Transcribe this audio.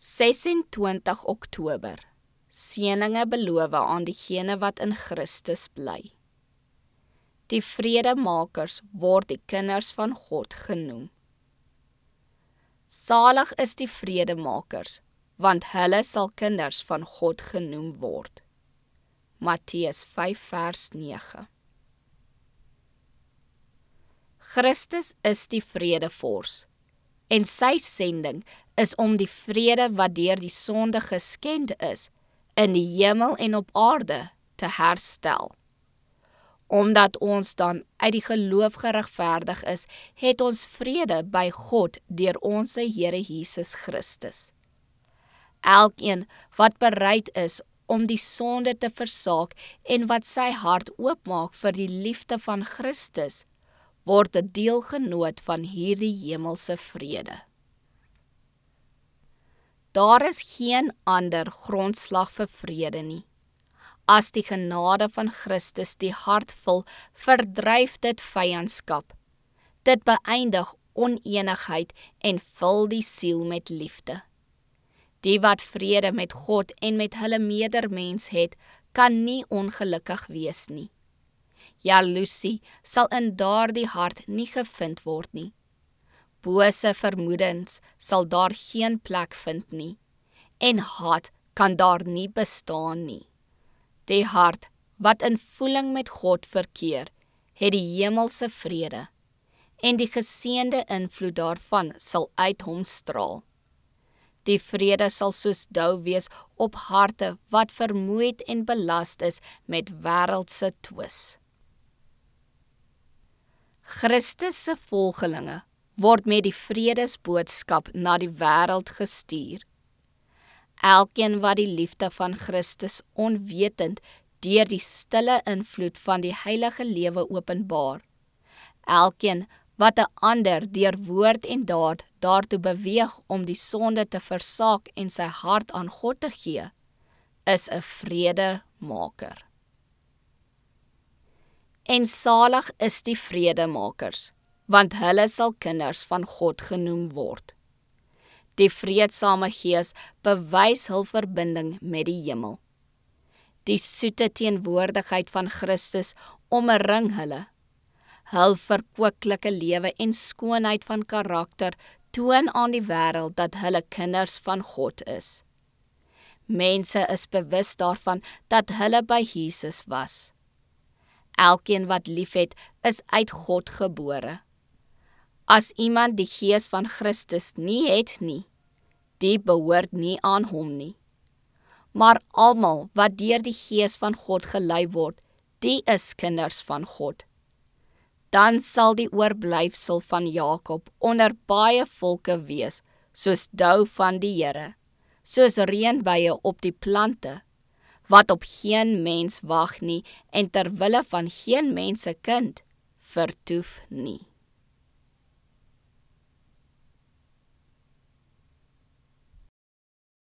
26 Oktober. Seëninge beloof aan diegene wat in Christus bly. Die vredemakers word die kinders van God genoem. Salig is die vredemakers, want hulle sal kinders van God genoem word. Matteus 5 vers 9. Christus is die vredevors, en sy sending is om die vrede wat deur die sonde geskend is, in die hemel en op aarde te herstel. Omdat ons dan uit die geloof geregverdig is, het ons vrede by God deur ons Here Jesus Christus. Elkeen wat bereid is om die sonde te versaak en wat sy hart oopmaak vir die liefde van Christus, word 'n deelgenoot van hierdie hemelse vrede. Daar is geen ander grondslag vir vrede nie. As die genade van Christus die hart vul, verdryf dit vyandskap. Dit beëindig onenigheid en vul die siel met liefde. Die wat vrede met God en met hulle medermens het, kan nie ongelukkig wees nie. Jaloesie sal in daardie hart nie gevind word nie. Bose vermoedens sal daar geen plek vind nie, en haat kan daar nie bestaan nie. Die hart wat in voeling met God verkeer, het die hemelse vrede, en die geseënde invloed daarvan sal uit hom straal. Die vrede sal soos dou wees op harte wat vermoeid en belast is met wêreldse twis. Christus se volgelinge word met die vredesboodskap na die wêreld gestuur. Elkeen wat die liefde van Christus onwetend deur die stille invloed van die heilige lewe openbaar. Elkeen wat 'n ander deur woord en daad daartoe beweeg om die sonde te versaak en sy hart aan God te gee, is 'n vredemaker. En salig is die vredemakers, want hulle sal kinders van God genoem word. Die vreedsame Gees bewys hul verbinding met die hemel. Die soete teenwoordigheid van Christus omring hulle. Hul verkwikkelike lewe en skoonheid van karakter toon aan die wêreld dat hulle kinders van God is. Mense is bewus daarvan dat hulle by Jesus was. Elkeen wat liefhet, is uit God gebore. As iemand die Gees van Christus nie het nie, die behoort nie aan hom nie. Maar almal wat deur die Gees van God gelei word, die is kinders van God. Dan sal die oorblyfsel van Jakob onder baie volke wees, soos dou van die Here, soos reënbuie op die plante, wat op geen mens wag nie en ter wille van geen mens se kind vertoef nie.